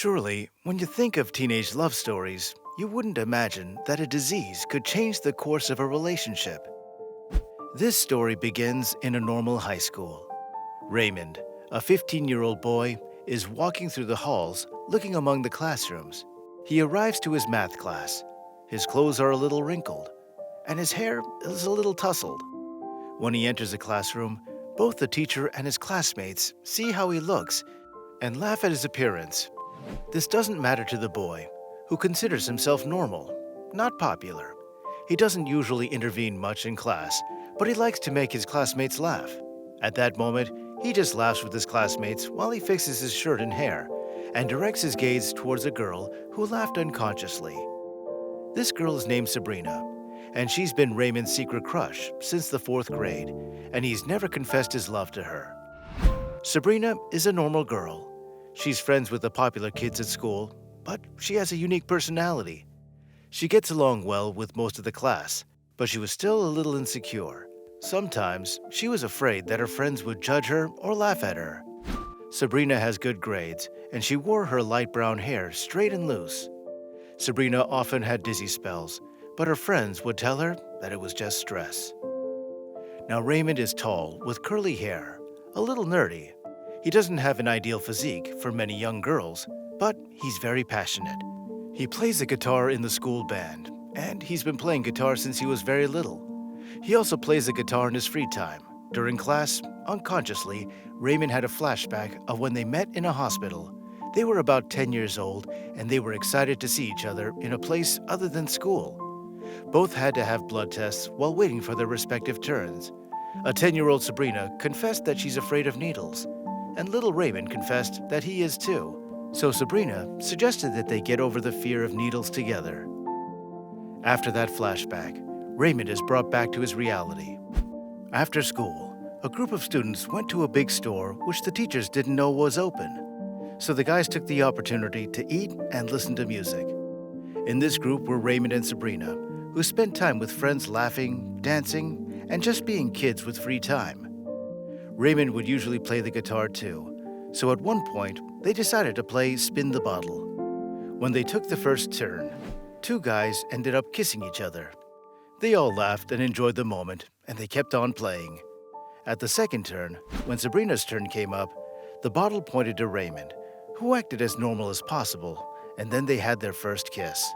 Surely, when you think of teenage love stories, you wouldn't imagine that a disease could change the course of a relationship. This story begins in a normal high school. Raymond, a 15-year-old boy, is walking through the halls looking among the classrooms. He arrives to his math class. His clothes are a little wrinkled, and his hair is a little tousled. When he enters the classroom, both the teacher and his classmates see how he looks and laugh at his appearance. This doesn't matter to the boy, who considers himself normal, not popular. He doesn't usually intervene much in class, but he likes to make his classmates laugh. At that moment, he just laughs with his classmates while he fixes his shirt and hair and directs his gaze towards a girl who laughed unconsciously. This girl is named Sabrina, and she's been Raymond's secret crush since the 4th grade, and he's never confessed his love to her. Sabrina is a normal girl. She's friends with the popular kids at school, but she has a unique personality. She gets along well with most of the class, but she was still a little insecure. Sometimes she was afraid that her friends would judge her or laugh at her. Sabrina has good grades, and she wore her light brown hair straight and loose. Sabrina often had dizzy spells, but her friends would tell her that it was just stress. Now Raymond is tall with curly hair, a little nerdy. He doesn't have an ideal physique for many young girls, but he's very passionate. He plays the guitar in the school band, and he's been playing guitar since he was very little. He also plays the guitar in his free time. During class, unconsciously, Raymond had a flashback of when they met in a hospital. They were about 10 years old, and they were excited to see each other in a place other than school. Both had to have blood tests while waiting for their respective turns. A 10-year-old Sabrina confessed that she's afraid of needles, and little Raymond confessed that he is too. So Sabrina suggested that they get over the fear of needles together. After that flashback, Raymond is brought back to his reality. After school, a group of students went to a big store which the teachers didn't know was open. So the guys took the opportunity to eat and listen to music. In this group were Raymond and Sabrina, who spent time with friends laughing, dancing, and just being kids with free time. Raymond would usually play the guitar too, so at one point, they decided to play Spin the Bottle. When they took the first turn, 2 guys ended up kissing each other. They all laughed and enjoyed the moment, and they kept on playing. At the second turn, when Sabrina's turn came up, the bottle pointed to Raymond, who acted as normal as possible, and then they had their first kiss.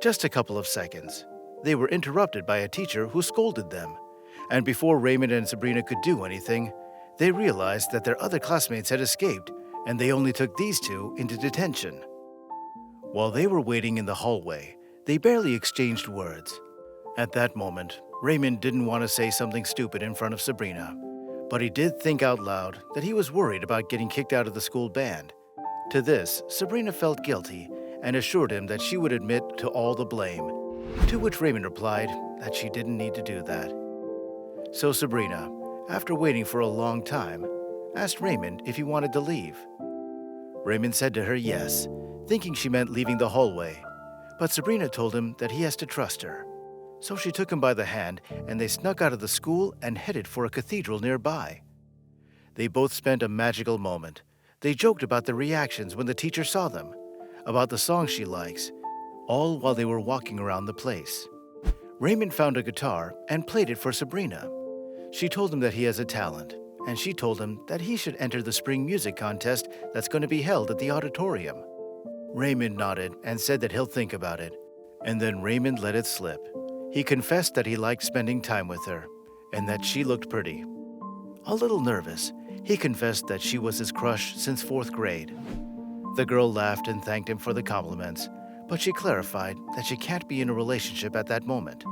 Just a couple of seconds. They were interrupted by a teacher who scolded them, and before Raymond and Sabrina could do anything, they realized that their other classmates had escaped, and they only took these 2 into detention. While they were waiting in the hallway, they barely exchanged words. At that moment, Raymond didn't want to say something stupid in front of Sabrina, but he did think out loud that he was worried about getting kicked out of the school band. To this, Sabrina felt guilty and assured him that she would admit to all the blame, to which Raymond replied that she didn't need to do that. So Sabrina, after waiting for a long time, asked Raymond if he wanted to leave. Raymond said to her yes, thinking she meant leaving the hallway, but Sabrina told him that he has to trust her. So she took him by the hand, and they snuck out of the school and headed for a cathedral nearby. They both spent a magical moment. They joked about their reactions when the teacher saw them, about the song she likes, all while they were walking around the place. Raymond found a guitar and played it for Sabrina. She told him that he has a talent, and she told him that he should enter the spring music contest that's going to be held at the auditorium. Raymond nodded and said that he'll think about it, and then Raymond let it slip. He confessed that he liked spending time with her, and that she looked pretty. A little nervous, he confessed that she was his crush since 4th grade. The girl laughed and thanked him for the compliments, but she clarified that she can't be in a relationship at that moment.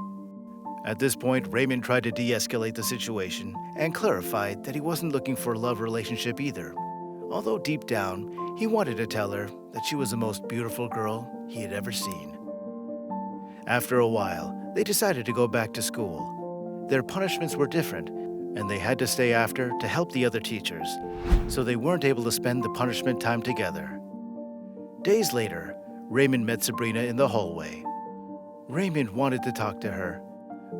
At this point, Raymond tried to de-escalate the situation and clarified that he wasn't looking for a love relationship either, although deep down, he wanted to tell her that she was the most beautiful girl he had ever seen. After a while, they decided to go back to school. Their punishments were different, and they had to stay after to help the other teachers, so they weren't able to spend the punishment time together. Days later, Raymond met Sabrina in the hallway. Raymond wanted to talk to her,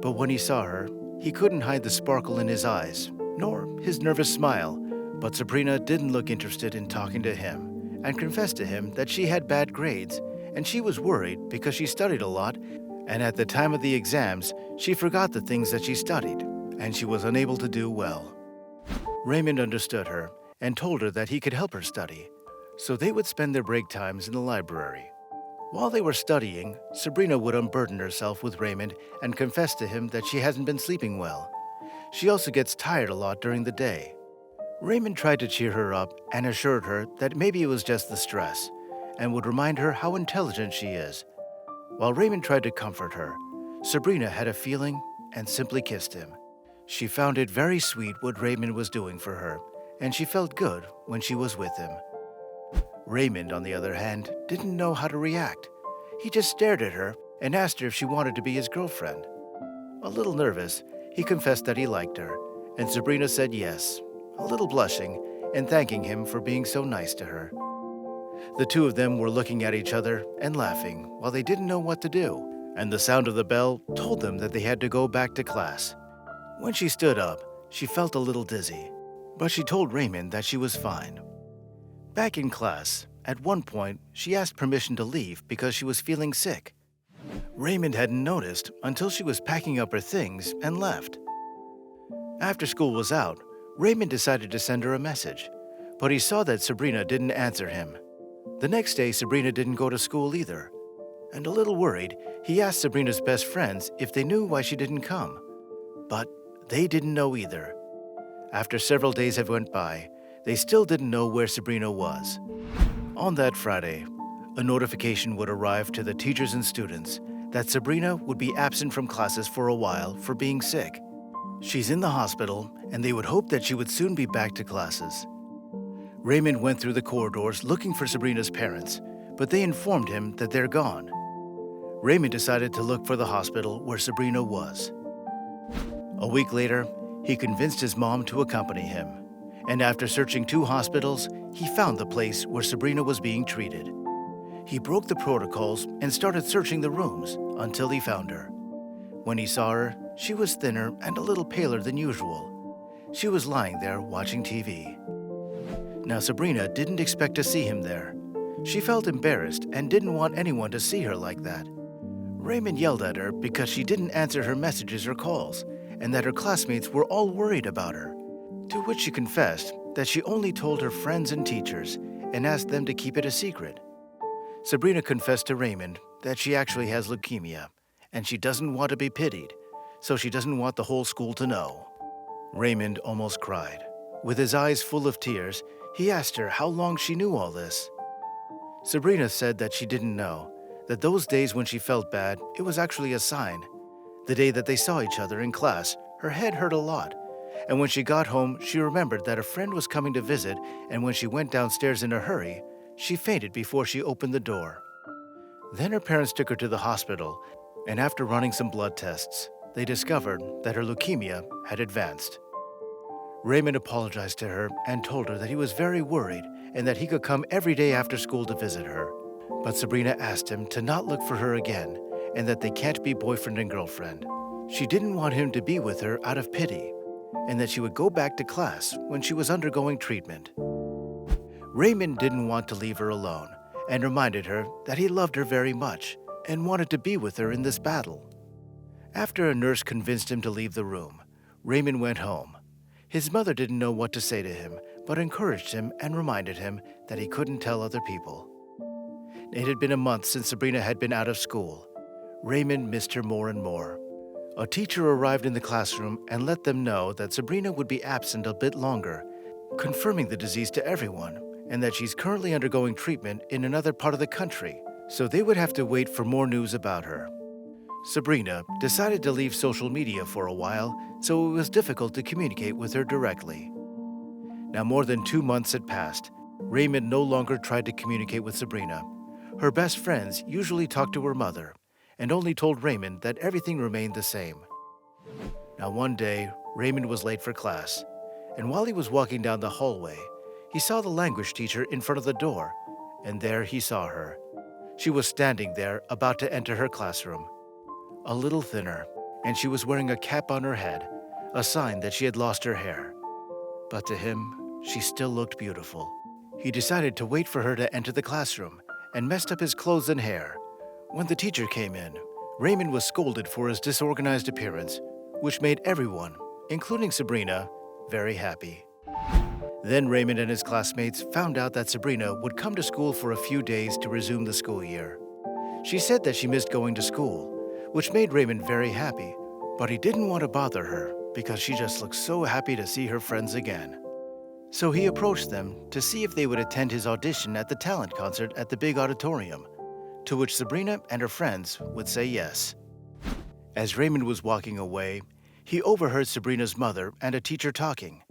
but when he saw her, he couldn't hide the sparkle in his eyes, nor his nervous smile. But Sabrina didn't look interested in talking to him, and confessed to him that she had bad grades, and she was worried because she studied a lot, and at the time of the exams, she forgot the things that she studied, and she was unable to do well. Raymond understood her and told her that he could help her study, so they would spend their break times in the library. While they were studying, Sabrina would unburden herself with Raymond and confess to him that she hasn't been sleeping well. She also gets tired a lot during the day. Raymond tried to cheer her up and assured her that maybe it was just the stress, and would remind her how intelligent she is. While Raymond tried to comfort her, Sabrina had a feeling and simply kissed him. She found it very sweet what Raymond was doing for her, and she felt good when she was with him. Raymond, on the other hand, didn't know how to react. He just stared at her and asked her if she wanted to be his girlfriend. A little nervous, he confessed that he liked her, and Sabrina said yes, a little blushing and thanking him for being so nice to her. The two of them were looking at each other and laughing while they didn't know what to do, and the sound of the bell told them that they had to go back to class. When she stood up, she felt a little dizzy, but she told Raymond that she was fine. Back in class, at one point, she asked permission to leave because she was feeling sick. Raymond hadn't noticed until she was packing up her things and left. After school was out, Raymond decided to send her a message, but he saw that Sabrina didn't answer him. The next day, Sabrina didn't go to school either, and a little worried, he asked Sabrina's best friends if they knew why she didn't come, but they didn't know either. After several days had went by, they still didn't know where Sabrina was. On that Friday, a notification would arrive to the teachers and students that Sabrina would be absent from classes for a while for being sick. She's in the hospital, and they would hope that she would soon be back to classes. Raymond went through the corridors looking for Sabrina's parents, but they informed him that they're gone. Raymond decided to look for the hospital where Sabrina was. A week later, he convinced his mom to accompany him, and after searching 2 hospitals, he found the place where Sabrina was being treated. He broke the protocols and started searching the rooms until he found her. When he saw her, she was thinner and a little paler than usual. She was lying there watching TV. Now, Sabrina didn't expect to see him there. She felt embarrassed and didn't want anyone to see her like that. Raymond yelled at her because she didn't answer her messages or calls, and that her classmates were all worried about her, to which she confessed that she only told her friends and teachers and asked them to keep it a secret. Sabrina confessed to Raymond that she actually has leukemia, and she doesn't want to be pitied, so she doesn't want the whole school to know. Raymond almost cried. With his eyes full of tears, he asked her how long she knew all this. Sabrina said that she didn't know, that those days when she felt bad, it was actually a sign. The day that they saw each other in class, her head hurt a lot, and when she got home, she remembered that a friend was coming to visit, and when she went downstairs in a hurry, she fainted before she opened the door. Then her parents took her to the hospital, and after running some blood tests, they discovered that her leukemia had advanced. Raymond apologized to her and told her that he was very worried and that he could come every day after school to visit her. But Sabrina asked him to not look for her again and that they can't be boyfriend and girlfriend. She didn't want him to be with her out of pity and that she would go back to class when she was undergoing treatment. Raymond didn't want to leave her alone and reminded her that he loved her very much and wanted to be with her in this battle. After a nurse convinced him to leave the room, Raymond went home. His mother didn't know what to say to him, but encouraged him and reminded him that he couldn't tell other people. It had been a month since Sabrina had been out of school. Raymond missed her more and more. A teacher arrived in the classroom and let them know that Sabrina would be absent a bit longer, confirming the disease to everyone, and that she's currently undergoing treatment in another part of the country, so they would have to wait for more news about her. Sabrina decided to leave social media for a while, so it was difficult to communicate with her directly. Now more than 2 months had passed. Raymond no longer tried to communicate with Sabrina. Her best friends usually talked to her mother and only told Raymond that everything remained the same. Now one day, Raymond was late for class, and while he was walking down the hallway, he saw the language teacher in front of the door, and there he saw her. She was standing there about to enter her classroom. A little thinner, and she was wearing a cap on her head, a sign that she had lost her hair. But to him, she still looked beautiful. He decided to wait for her to enter the classroom and messed up his clothes and hair. When the teacher came in, Raymond was scolded for his disorganized appearance, which made everyone, including Sabrina, very happy. Then Raymond and his classmates found out that Sabrina would come to school for a few days to resume the school year. She said that she missed going to school, which made Raymond very happy, but he didn't want to bother her because she just looked so happy to see her friends again. So he approached them to see if they would attend his audition at the talent concert at the big auditorium, to which Sabrina and her friends would say yes. As Raymond was walking away, he overheard Sabrina's mother and a teacher talking.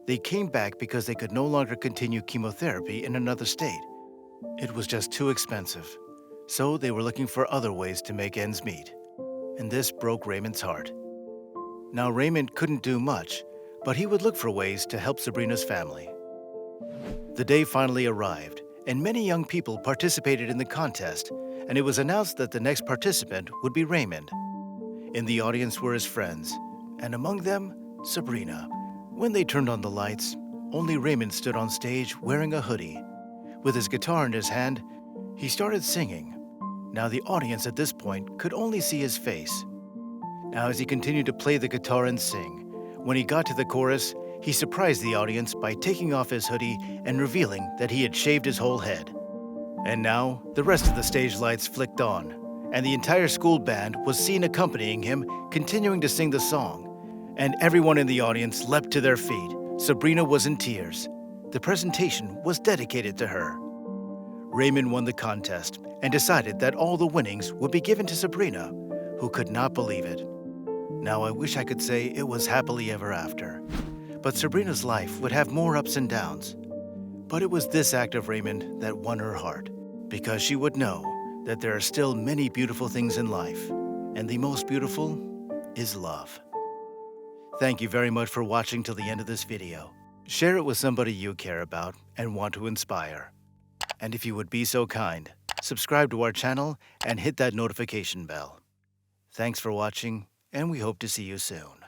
They came back because they could no longer continue chemotherapy in another state. It was just too expensive, so they were looking for other ways to make ends meet. And this broke Raymond's heart. Now Raymond couldn't do much, but he would look for ways to help Sabrina's family. The day finally arrived, and many young people participated in the contest, and it was announced that the next participant would be Raymond. In the audience were his friends, and among them, Sabrina. When they turned on the lights, only Raymond stood on stage wearing a hoodie. With his guitar in his hand, he started singing. Now the audience at this point could only see his face. Now as he continued to play the guitar and sing, when he got to the chorus, he surprised the audience by taking off his hoodie and revealing that he had shaved his whole head. And now, the rest of the stage lights flicked on, and the entire school band was seen accompanying him, continuing to sing the song. And everyone in the audience leapt to their feet. Sabrina was in tears. The presentation was dedicated to her. Raymond won the contest and decided that all the winnings would be given to Sabrina, who could not believe it. Now I wish I could say it was happily ever after, but Sabrina's life would have more ups and downs. But it was this act of Raymond that won her heart, because she would know that there are still many beautiful things in life, and the most beautiful is love. Thank you very much for watching till the end of this video. Share it with somebody you care about and want to inspire. And if you would be so kind, subscribe to our channel and hit that notification bell. Thanks for watching, and we hope to see you soon.